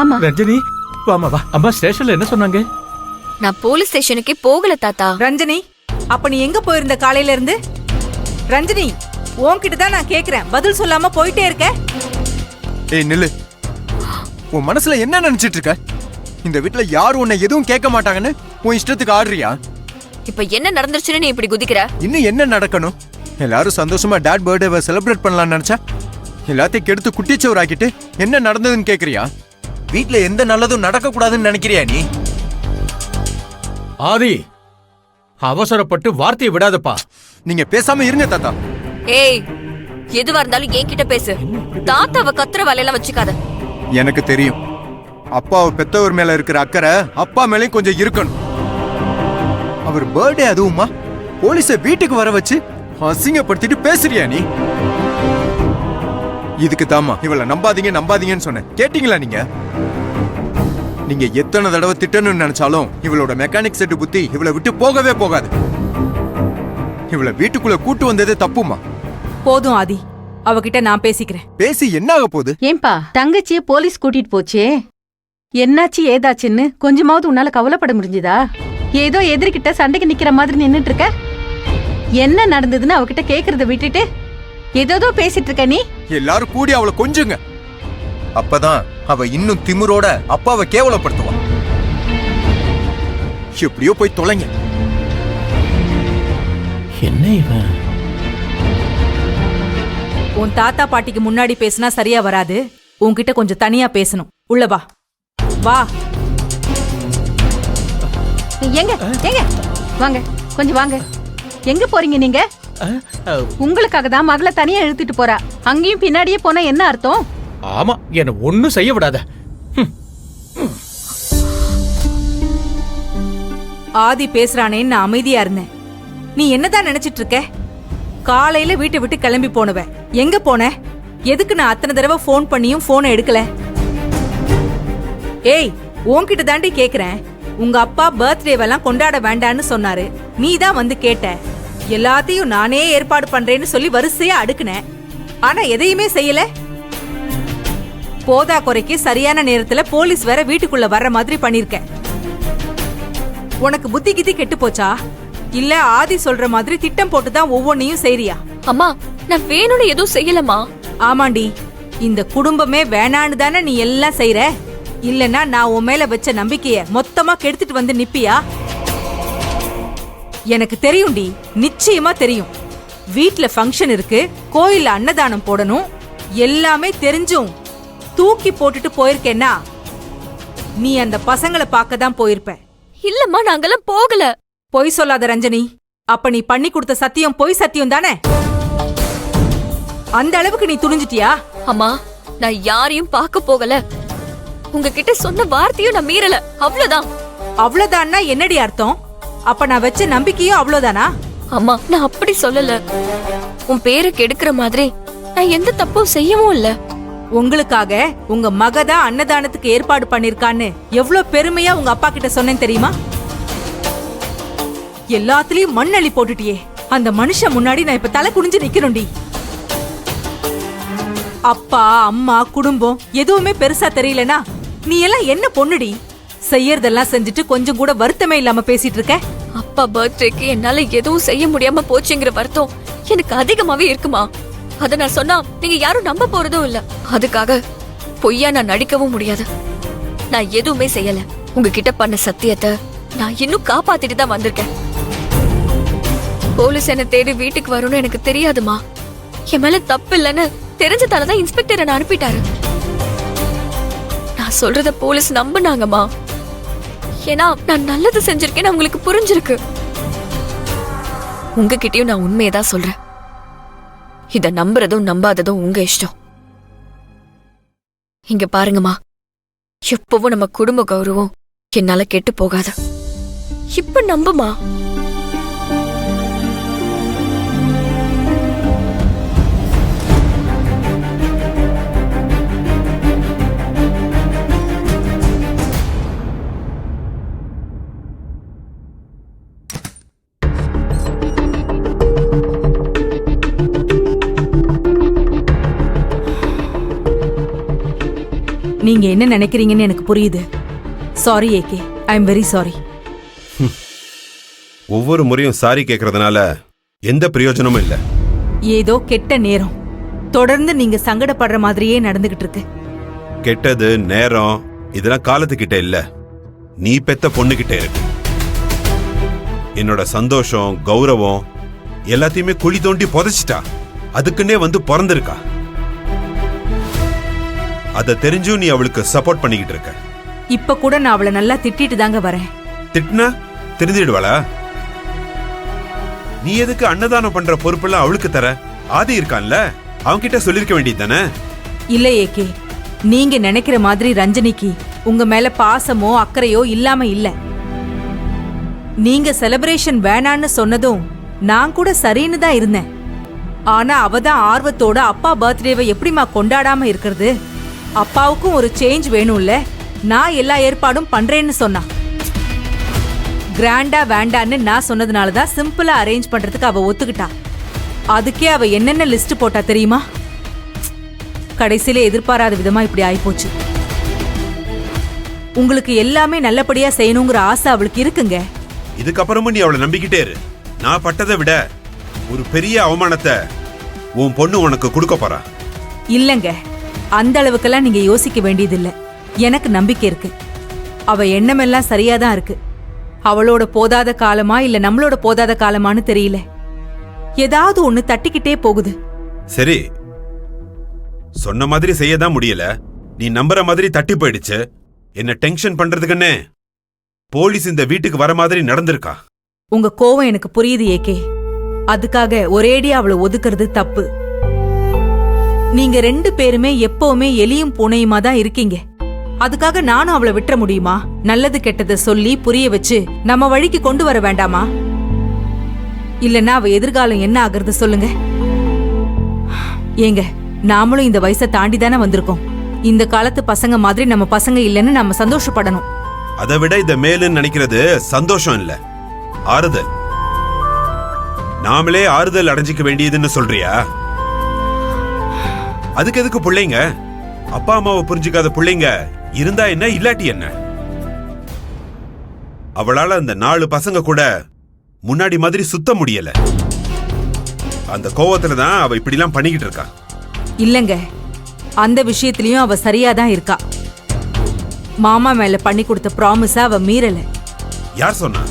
வாமா. ரஞ்சனி வாமா வா. அம்மா ஸ்டேஷன்ல என்ன சொன்னாங்க? நான் போலீஸ் ஸ்டேஷனுக்கே போகல தாத்தா. ரஞ்சனி, அப்ப நீ எங்க போயிருந்த காலையில இருந்து? ரஞ்சனி, உன்கிட்ட தான் நான் கேக்குறேன், பதில் சொல்லாம போயிட்டே இருக்க. ஏய் நில்லு. உன் மனசுல என்ன நினைச்சிட்டு இருக்க? இந்த வீட்ல யாரும் உன்னை எதுவும் கேட்க மாட்டாங்கன்னு உன் இஷ்டத்துக்கு ஆடுறியா? இப்ப என்ன நடந்துருச்சுன்னு நீ இப்படி குதிக்கிற? இன்னும் என்ன நடக்கணும்? எல்லாரும் சந்தோஷமா டாட் பர்த்டேவை செலிப்ரேட் பண்ணலாம்னு நினைச்சா எல்லாத்தையும் கெடுத்து குட்டிச்சவர் ஆக்கிட்டு என்ன நடந்ததுன்னு கேக்குறியா? வீட்ல எந்த நல்லதும் நடக்க கூடாதுன்னு நினைக்கிறியா நீ? ஆதி, அவசரப்பட்டு வார்த்தையை விடாதப்பா. நீங்க பேசாம இருங்க தாத்தா. ஏய், எதுவா இருந்தாலும் என்கிட்ட பேசு. தாத்தாவை கத்துற வேலையெல்லாம் வச்சுக்காத. எனக்கு தெரியும், அப்பாவை பெத்தவர் மேல இருக்கிற அக்கறை அப்பா மேலயும் கொஞ்சம் இருக்கணும். அவர் பர்த்டே அதுவுமா போலீஸ வீட்டுக்கு வர வச்சு அசிங்கப்படுத்திட்டு பேசுறியா நீ? இதுக்கு தாமா இவளை நம்பாதீங்க நம்பாதீங்கன்னு சொன்னேன். கேட்டீங்களா நீங்க? நீங்க எத்தனை தடவை திட்டணும்னு நினைச்சாலும் இவளோட மெக்கானிக் செட்டு புத்தி இவளை விட்டு போகவே போகாது. இவளை வீட்டுக்குள்ள கூட்டு வந்ததே தப்புமா. போதும் ஆதி, அவகிட்ட நான் பேசிக்கிறேன். பேசி என்ன ஆக போகுது? ஏன்பா தங்கச்சிய போலீஸ் கூட்டிட்டு போச்சே, என்னாச்சு ஏதாச்சுன்னு கொஞ்சமாவது உன்னால கவலைப்பட முடிஞ்சுதா? ஏதோ எதிர்கிட்ட சண்டைக்கு நிக்கிற மாதிரி நின்னுட்டு இருக்க. என்ன நடந்ததுன்னு அவகிட்ட கேக்குறத விட்டுட்டு ஏதோ பேசிட்டு இருக்க நீ. எல்லாரும் கூடி அவளை கொஞ்சுங்க. அப்பதான் அவ இன்னும் திமிரோட அப்பாவை கேவலப்படுத்துவா. எப்படியோ போய் தொலைங்க. என்ன இவன்? உன் தாத்தா பாட்டிக்கு முன்னாடி பேசினா சரியா வராது. உன்கிட்ட கொஞ்சம் தனியா பேசணும். உள்ள வா. வா. எங்க எங்க வாங்க, கொஞ்சம் வாங்க. எங்க போறீங்க நீங்க? உங்களுக்காக தான் மகளை தனியா இழுத்துட்டு போறா. அங்கேயும் பின்னாடியே போனா என்ன அர்த்தம்? ஆமா, என்ன ஒண்ணும் செய்ய விடாத. ஆதி பேசுறானேன்னு நான் அமைதியா இருந்தேன். நீ என்னதான் நினைச்சிட்டு இருக்க? காலையில வீட்டை விட்டு கிளம்பி போனவ எங்க போன? எதுக்கு நான் அத்தனை தடவை போன் பண்ணியும் போனை எடுக்கல? ஏய், உன்கிட்ட தாண்டி கேக்குறேன். உங்க அப்பா பர்த்டேவெல்லாம் கொண்டாட வேண்டான்னு சொன்னாரு. நீ தான் வந்து கேட்ட. எல்லாத்தையும் நானே ஏற்பாடு பண்றேன்னு சொல்லி வரிசையா அடுக்குனேன். ஆனா எதையுமே செய்யல. போதா குறைக்கு சரியான நேரத்துல போலீஸ் வேற வீட்டுக்குள்ள வர்ற மாதிரி பண்ணிருக்க. உனக்கு புத்தி கித்தி கெட்டு போச்சா? இல்ல ஆதி சொல்ற மாதிரி திட்டம் போட்டுதான் ஒவ்வொன்னையும் செய்றியா? அம்மா, நான் வேணும்னு எதுவும் செய்யலமா. ஆமாண்டி, இந்த குடும்பமே வேணான்னு தானே நீ எல்லாம் செய்யற. இல்லனா நான் உன் மேல வச்ச நம்பிக்கைய மொத்தமா கெடுத்துட்டு வந்து நிப்பியா? எனக்கு தெரியும்டி, நிச்சயமா தெரியும். வீட்ல ஃபங்க்ஷன் இருக்கு, கோயில்ல அன்னதானம் போடணும், எல்லாமே தெரிஞ்சும் தூக்கி போட்டுட்டு போயிருக்கேன்னா நீ அந்த பசங்களை பார்க்க தான் போயிருப்ப. இல்லம்மா, நாங்கெல்லாம் போகல. பொய் சொல்லாத ரஞ்சனி. அப்ப நீ பண்ணி கொடுத்த சத்தியம் பொய் சத்தியம் தானே? அந்த அளவுக்கு நீ துணிஞ்சிட்டியா? அம்மா, நான் யாரையும் பார்க்க போகல. உங்ககிட்ட சொன்ன வார்த்தையும் நான் மீறல, அவ்வளவுதான். அவ்வளவுதான்னா என்னடி அர்த்தம்? அப்ப நான் வச்ச நம்பிக்கையும் அவ்வளவுதானா? அம்மா, நான் அப்படி சொல்லல. உன் பேரை கெடுக்கிற மாதிரி நான் எந்த தப்பும் செய்யவும் இல்ல. உங்களுக்காக உங்க மகதான் அன்னதானத்துக்கு ஏற்பாடு பண்ணிருக்கான்னு எவ்வளவு பெருமையா உங்க அப்பா கிட்ட சொன்னேன் தெரியுமா? எல்லாத்துலயும் மண் அள்ளி போட்டுட்டியே. அந்த மனுஷன் முன்னாடி நான் இப்ப தலை குனிஞ்சு நிக்கிறோண்டி. அப்பா அம்மா குடும்பம் எதுவுமே பெருசா தெரியலனா நீ எல்லாம் என்ன பொண்ணுடி? செய்யறதெல்லாம் செஞ்சுட்டு கொஞ்சம் கூட வருத்தமே இல்லாம பேசிட்டு இருக்க. அப்பா பர்த்டேக்கு என்னால எதுவும் செய்ய முடியாம போச்சுங்கிற வருத்தம் எனக்கு அதிகமாவே இருக்குமா. அத நான் சொன்னா நீங்க யாரும் நம்ப போறதும் இல்ல. அதுக்காக பொய்யா நான் நடிக்கவும் முடியாது. நான் எதுவுமே செய்யல. உங்ககிட்ட பண்ண சத்தியத்தை நான் இன்னும் காப்பாத்திட்டு தான் வந்திருக்கேன். போலீஸ் என்ன தேடி வீட்டுக்கு வரும்னு எனக்கு தெரியாதுமா. என் மேல தப்பு இல்லைன்னு தெரிஞ்சதாலதான் இன்ஸ்பெக்டர் என்ன அனுப்பிட்டாரு. நான் சொல்றத போலீஸ் நம்பினாங்கம்மா. ஏன்னா நான் நல்லது செஞ்சிருக்கேன்னு அவங்களுக்கு புரிஞ்சிருக்கு. உங்ககிட்டயும் நான் உண்மையதான் சொல்றேன். இத நம்புறதும் நம்பாததும் உங்க இஷ்டம். இங்க பாருங்கம்மா, எப்பவும் நம்ம குடும்ப கௌரவம் என்னால கெட்டு போகாது. இப்ப நம்புமா. நீங்க என்ன நினைக்கிறீங்கன்னு எனக்கு புரியுது. Sorry AK, I am very sorry. ஒவ்வொரு முறையும் சாரி கேட்கறதுனால எந்த பிரயோஜனமும் இல்ல. ஏதோ கெட்ட நேரம் தொடர்ந்து நீங்க சங்கடப்படுற மாதிரியே நடந்துகிட்டு இருக்கு. கெட்டது நேரம் இதெல்லாம் காலத்துக்கிட்ட இல்ல, நீ பெத்த பொண்ணுகிட்ட இருக்கு. என்னோட சந்தோஷம் கௌரவம் எல்லாத்தையுமே குழி தோண்டி புதைச்சிட்டா. அதுக்குன்னே வந்து பிறந்திருக்கா. அத தெரிஞ்சும் நீ அவளுக்கு சப்போர்ட் பண்ணிக்கிட்டு இருக்க. இப்ப கூட நான் அவளை நல்லா திட்டிட்டு தாங்க வரேன். திட்டினா தெரிஞ்சிடுவாளா? நீ எதுக்கு அன்னதானம் பண்ற பொறுப்பெல்லாம் அவளுக்கு தர? ஆதி இருக்கான்ல, அவன்கிட்ட சொல்லிருக்க வேண்டியது தானே? இல்ல ஏகே, நீங்க நினைக்கிற மாதிரி ரஞ்சனிக்கு உங்க மேல பாசமோ அக்கறையோ இல்லாம இல்ல. நீங்க செலிப்ரேஷன் வேணான்னு சொன்னதும் நான் கூட சரின்னு தான் இருந்தேன். ஆனா அவ தான் ஆர்வத்தோட அப்பா பர்த்டேவை எப்படிமா கொண்டாடாம இருக்கிறது? அப்பாவுக்கும் ஒரு சேஞ்ச் வேணும்ல, நான் எல்லா ஏற்பாடும் பண்றேன்னு சொன்னா. கிராண்டா வேண்டான்னு நான் சொன்னதுனால தான் சிம்பிளா அரேஞ்ச் பண்றதுக்கு அவ ஒத்துக்கிட்டா. அதுக்கே அவ என்னென்ன லிஸ்ட் போட்டா தெரியுமா? கடைசியில எதிர்பாராத விதமா இப்படி ஆயிப்போச்சு. உங்களுக்கு எல்லாமே நல்லபடியா செய்யணுங்கிற ஆசை அவளுக்கு இருக்குங்க. இதுக்கப்புறமும் நீ அவளை நம்பிக்கிட்டே இரு. நான் பட்டதை விட ஒரு பெரிய அவமானத்தை உன் பொண்ணு உனக்கு கொடுக்க போறா. இல்லங்க, அந்த அளவுக்கெல்லாம் நீங்க யோசிக்க வேண்டியதில்ல. எனக்கு நம்பிக்கை இருக்கு. அவ எண்ணமெல்லாம் சரியாதான் இருக்கு. அவளோட போதாத காலமா இல்ல நம்மளோட போதாத காலமான்னு தெரியல. ஏதாவது ஒண்ணு தட்டிக்கிட்டே போகுது. சரி, சொன்ன மாதிரி செய்யதான் முடியல. நீ நம்புற மாதிரி தட்டி போயிடுச்சு. என்ன டென்ஷன் பண்றதுக்குன்னே போலீஸ் இந்த வீட்டுக்கு வர மாதிரி நடந்திருக்கா. உங்க கோவம் எனக்கு புரியுது ஏகே. அதுக்காக ஒரேடியா அவளை ஒதுக்குறது தப்பு. நீங்க 2 பேருமே எப்பவுமே எலியும் பூனையுமா தான் இருக்கீங்க. அதுக்காக நானும் அவளை விட்டுற முடியுமா? நல்லது கெட்டதை சொல்லி புரிய வச்சு நம்ம வழிக்கு கொண்டு வர வேண்டாமா? இல்லன்னா அவ எதிர்காலம் என்ன ஆகுறது சொல்லுங்க. ஏங்க, நாமளும் இந்த வயசை தாண்டி தானே வந்திருக்கோம். இந்த காலத்து பசங்க மாதிரி நம்ம பசங்க இல்லைன்னு நம்ம சந்தோஷப்படணும். அதை விட இத மேலுன்னு நினைக்கிறது சந்தோஷம் இல்ல, ஆறுதல். நாமளே ஆறுதல் அடைஞ்சிக்க வேண்டியதுன்னு சொல்றியா? அதுக்கு எதுக்கு பிள்ளைங்க? அப்பா அம்மாவை புரிஞ்சுக்காத பிள்ளைங்க இருந்தா என்ன, இல்லாட்டி என்ன? அவளால அந்த 4 பசங்க கூட முன்னாடி மாதிரி சுத்த முடியல. அந்த கோவத்துலதான் அவ இப்படிலாம் பண்ணிக்கிட்டு இருக்கா. இல்லங்க, அந்த விஷயத்திலயும் அவ சரியாதான் இருக்கா. மாமா மேல பண்ணி கொடுத்த ப்ராமிஸ அவ மீறல. யார் சொன்னா?